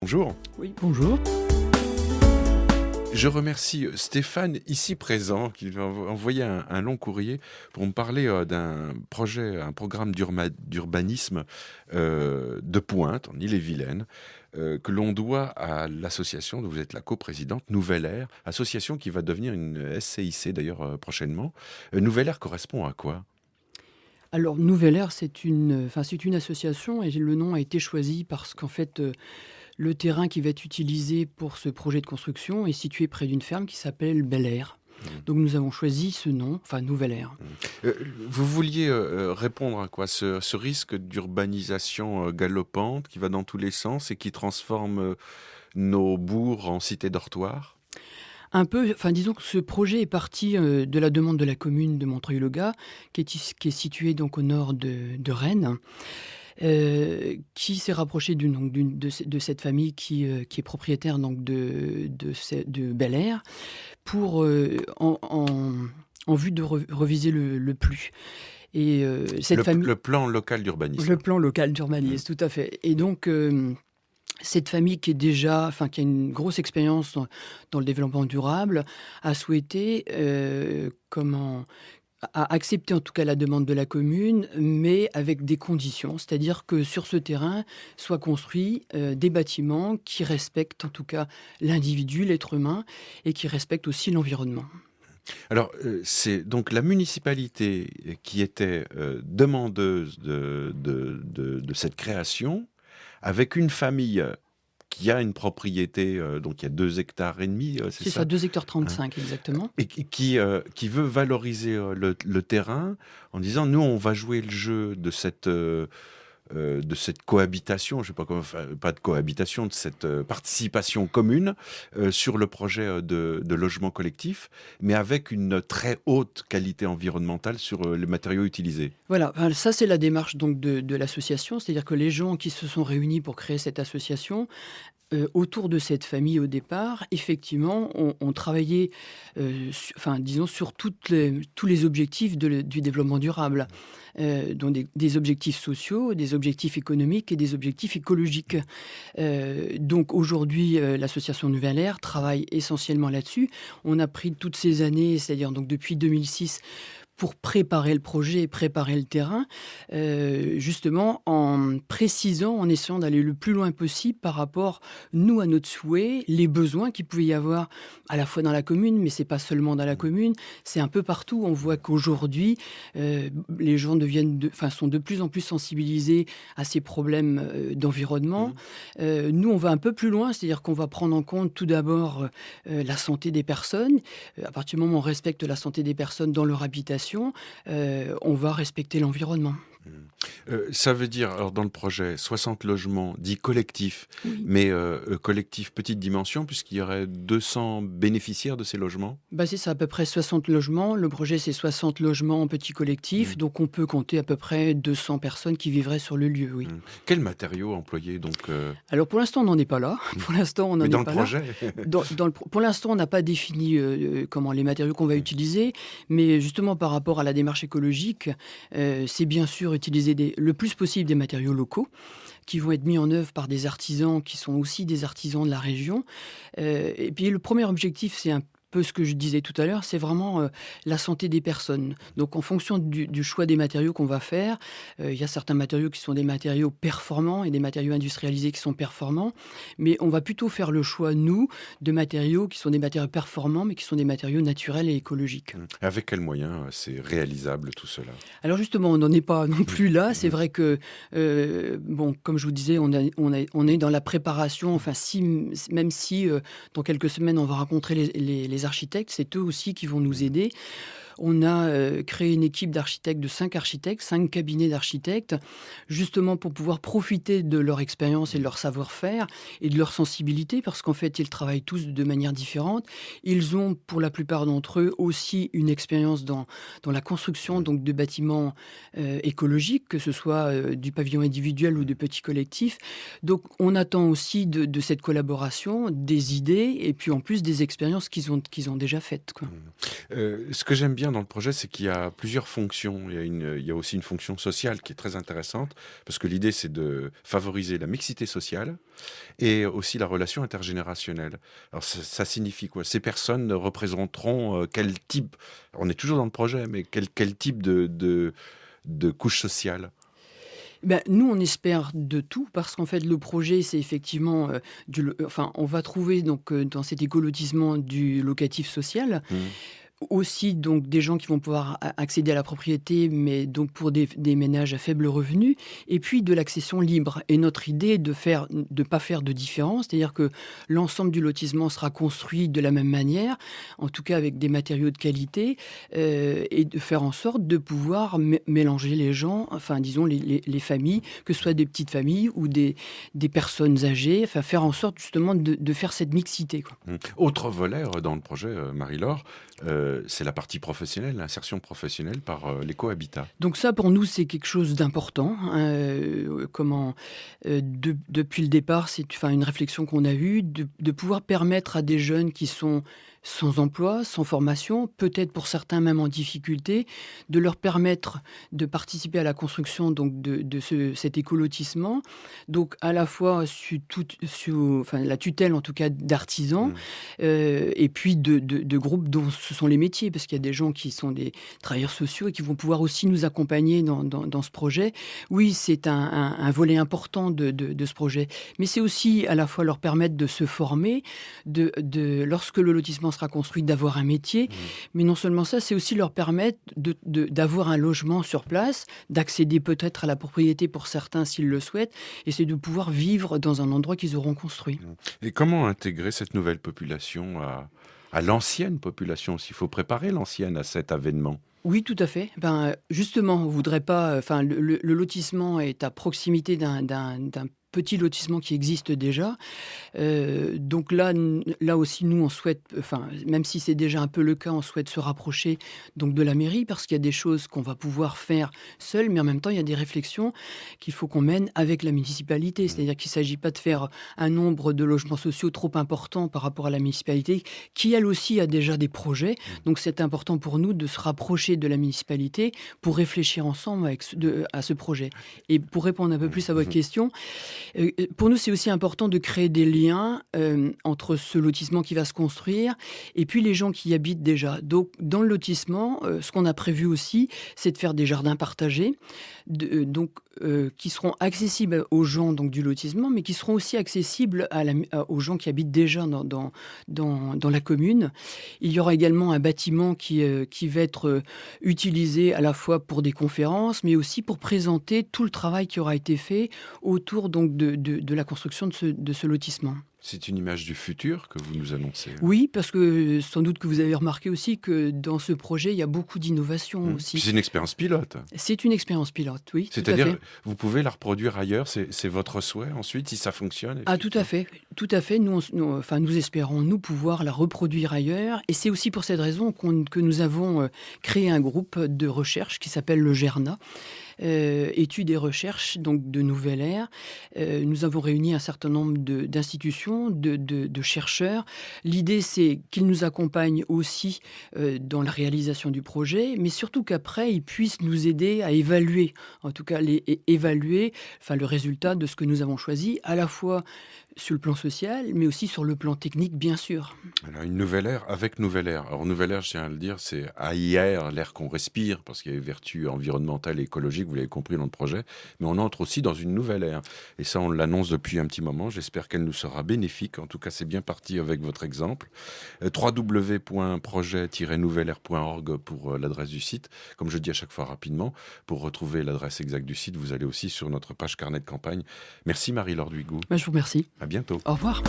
Bonjour. Oui, bonjour. Je remercie Stéphane, ici présent, qui m'a envoyé un long courrier pour me parler d'un projet, un programme d'urbanisme de Pointe, en Ille-et-Vilaine, que l'on doit à l'association dont vous êtes la coprésidente, Nouvelle Ère, association qui va devenir une SCIC d'ailleurs prochainement. Nouvelle Ère correspond à quoi? Alors Nouvelle Ère, c'est une association et le nom a été choisi parce qu'en fait, le terrain qui va être utilisé pour ce projet de construction est situé près d'une ferme qui s'appelle Bel Air. Mmh. Donc nous avons choisi ce nom, enfin Nouvelle Ère. Vous vouliez répondre à quoi? Ce risque d'urbanisation galopante qui va dans tous les sens et qui transforme nos bourgs en cités dortoirs? Un peu, enfin disons que ce projet est parti, de la demande de la commune de Montreuil-le-Gard, qui est située donc au nord de Rennes, qui s'est rapprochée de cette famille qui est propriétaire donc de Bel Air pour, en vue de reviser le PLU et cette famille. Le plan local d'urbanisme. Le plan local Mmh. d'urbanisme, tout à fait. Et donc, cette famille qui a une grosse expérience dans le développement durable, a souhaité, a accepté en tout cas la demande de la commune, mais avec des conditions. C'est-à-dire que sur ce terrain soient construits, des bâtiments qui respectent en tout cas l'individu, l'être humain et qui respectent aussi l'environnement. Alors, c'est donc la municipalité qui était demandeuse de cette création, avec une famille qui a une propriété, donc il y a 2,5 hectares, c'est C'est ça, ça? 2,35 hectares exactement. Et qui veut valoriser, le terrain en disant: «Nous, on va jouer le jeu de cette cohabitation», je sais pas comment, enfin, pas de cohabitation, de cette, participation commune, sur le projet, de logement collectif, mais avec une très haute qualité environnementale sur, les matériaux utilisés. Voilà, enfin, ça c'est la démarche donc de l'association, c'est-à-dire que les gens qui se sont réunis pour créer cette association, autour de cette famille au départ, effectivement, ont travaillé, enfin disons sur tous les objectifs du développement durable, dont des objectifs sociaux, des objectifs économiques et des objectifs écologiques. Donc aujourd'hui, l'association Nouvelle Ère travaille essentiellement là-dessus. On a pris toutes ces années, c'est-à-dire donc depuis 2006, pour préparer le projet et préparer le terrain, justement en précisant, en essayant d'aller le plus loin possible par rapport, nous, à notre souhait, les besoins qu'il pouvait y avoir à la fois dans la commune, mais c'est pas seulement dans la commune, c'est un peu partout. On voit qu'aujourd'hui, les gens sont de plus en plus sensibilisés à ces problèmes, d'environnement. Mmh. Nous, on va un peu plus loin, c'est-à-dire qu'on va prendre en compte tout d'abord, la santé des personnes. À partir du moment où on respecte la santé des personnes dans leur habitation, on va respecter l'environnement. Mmh. Ça veut dire, alors dans le projet, 60 logements dits collectifs, Oui. mais collectifs petite dimension, puisqu'il y aurait 200 bénéficiaires de ces logements? Bah, c'est à peu près 60 logements. Le projet, c'est 60 logements en petit collectif, Mmh. donc on peut compter à peu près 200 personnes qui vivraient sur le lieu, oui. Mmh. Quels matériaux employés donc, Alors pour l'instant, on n'en est pas là. Pour l'instant, on n'en mais dans est le pas là. projet? Pour l'instant, on n'a pas défini comment les matériaux qu'on va Mmh. utiliser, mais justement par rapport à la démarche écologique, c'est bien sûr utiliser le plus possible des matériaux locaux qui vont être mis en œuvre par des artisans qui sont aussi des artisans de la région. Et puis le premier objectif, c'est un peu ce que je disais tout à l'heure, c'est vraiment la santé des personnes. Donc en fonction du choix des matériaux qu'on va faire, il y a certains matériaux qui sont des matériaux performants et des matériaux industrialisés qui sont performants, mais on va plutôt faire le choix, nous, de matériaux qui sont des matériaux performants, mais qui sont des matériaux naturels et écologiques. Mmh. Avec quels moyens, c'est réalisable tout cela? Alors justement, on n'en est pas non plus là. C'est Mmh. vrai que, bon, comme je vous disais, on est dans la préparation. Enfin, même si, dans quelques semaines, on va rencontrer les architectes, c'est eux aussi qui vont nous Mmh. aider. On a créé une équipe d'architectes, de 5 architectes, 5 cabinets d'architectes, justement pour pouvoir profiter de leur expérience et de leur savoir-faire et de leur sensibilité, parce qu'en fait, ils travaillent tous de manière différente. Ils ont, pour la plupart d'entre eux, aussi une expérience dans la construction donc, de bâtiments écologiques, que ce soit du pavillon individuel ou de petits collectifs. Donc, on attend aussi de cette collaboration des idées et puis en plus des expériences qu'ils ont déjà faites, quoi. Ce que j'aime bien bien dans le projet, c'est qu'il y a plusieurs fonctions. Il y a aussi une fonction sociale qui est très intéressante, parce que l'idée, c'est de favoriser la mixité sociale et aussi la relation intergénérationnelle. Alors, ça signifie quoi? Ces personnes représenteront quel type, on est toujours dans le projet, mais quel type de couche sociale? Ben, nous, on espère de tout parce qu'en fait, le projet, c'est effectivement, enfin, on va trouver donc, dans cet écolotissement du locatif social. Mmh. Aussi donc des gens qui vont pouvoir accéder à la propriété, mais donc pour des ménages à faible revenu, et puis de l'accession libre. Et notre idée est de pas faire de différence, c'est-à-dire que l'ensemble du lotissement sera construit de la même manière, en tout cas avec des matériaux de qualité, et de faire en sorte de pouvoir mélanger les gens, enfin disons les familles, que ce soit des petites familles ou des personnes âgées, enfin faire en sorte justement de faire cette mixité, quoi. Autre volet dans le projet, Marie-Laure, c'est la partie professionnelle, l'insertion professionnelle par l'écohabitat. Donc ça, pour nous, c'est quelque chose d'important. Depuis le départ, c'est enfin, une réflexion qu'on a eue, de pouvoir permettre à des jeunes qui sont sans emploi, sans formation, peut-être pour certains même en difficulté, de leur permettre de participer à la construction donc cet écolotissement. Donc à la fois sous enfin, la tutelle en tout cas d'artisans, Mmh. et puis de groupes dont ce sont les métiers, parce qu'il y a des gens qui sont des travailleurs sociaux et qui vont pouvoir aussi nous accompagner dans ce projet. Oui, c'est un volet important de ce projet, mais c'est aussi à la fois leur permettre de se former, lorsque le lotissement sera construit, d'avoir un métier, Mmh. mais non seulement ça, c'est aussi leur permettre d'avoir un logement sur place, d'accéder peut-être à la propriété pour certains s'ils le souhaitent, et c'est de pouvoir vivre dans un endroit qu'ils auront construit. Et comment intégrer cette nouvelle population à l'ancienne population aussi? Il faut préparer l'ancienne à cet avènement. Oui, tout à fait. Ben, justement, on voudrait pas, enfin, le lotissement est à proximité d'un petit lotissement qui existe déjà. Donc là aussi, nous, on souhaite, enfin, même si c'est déjà un peu le cas, on souhaite se rapprocher donc de la mairie parce qu'il y a des choses qu'on va pouvoir faire seul, mais en même temps, il y a des réflexions qu'il faut qu'on mène avec la municipalité. C'est-à-dire qu'il ne s'agit pas de faire un nombre de logements sociaux trop important par rapport à la municipalité, qui elle aussi a déjà des projets. Donc c'est important pour nous de se rapprocher de la municipalité pour réfléchir ensemble à ce projet. Et pour répondre un peu plus à votre question, pour nous, c'est aussi important de créer des liens entre ce lotissement qui va se construire et puis les gens qui y habitent déjà. Donc, dans le lotissement, ce qu'on a prévu aussi, c'est de faire des jardins partagés, qui seront accessibles aux gens donc, du lotissement, mais qui seront aussi accessibles aux gens qui habitent déjà dans la commune. Il y aura également un bâtiment qui va être utilisé à la fois pour des conférences, mais aussi pour présenter tout le travail qui aura été fait autour donc, de la construction de ce lotissement. C'est une image du futur que vous nous annoncez. Oui, parce que sans doute que vous avez remarqué aussi que dans ce projet, il y a beaucoup d'innovations Puis aussi. c'est une expérience pilote. C'est une expérience pilote, oui, tout à C'est-à-dire, fait. vous pouvez la reproduire ailleurs, c'est votre souhait ensuite, si ça fonctionne? Ah, tout à fait, tout à fait. Enfin, nous espérons, nous, pouvoir la reproduire ailleurs. Et c'est aussi pour cette raison que nous avons créé un groupe de recherche qui s'appelle le GERNA, études et recherches donc de Nouvelle Ère. Nous avons réuni un certain nombre d'institutions, de chercheurs. L'idée, c'est qu'ils nous accompagnent aussi dans la réalisation du projet, mais surtout qu'après, ils puissent nous aider à évaluer, en tout cas évaluer enfin, le résultat de ce que nous avons choisi, à la fois sur le plan social, mais aussi sur le plan technique, bien sûr. Alors, une nouvelle ère avec nouvelle ère. Alors, nouvelle ère, je tiens à le dire, c'est AIR, l'air qu'on respire, parce qu'il y a des vertus environnementales et écologiques, vous l'avez compris dans le projet, mais on entre aussi dans une nouvelle ère. Et ça, on l'annonce depuis un petit moment. J'espère qu'elle nous sera bénéfique. En tout cas, c'est bien parti avec votre exemple. www.projet-nouvelleaire.org pour l'adresse du site. Comme je dis à chaque fois rapidement, pour retrouver l'adresse exacte du site, vous allez aussi sur notre page carnet de campagne. Merci Marie-Laure Duigout. Je vous remercie. À bientôt. Au revoir.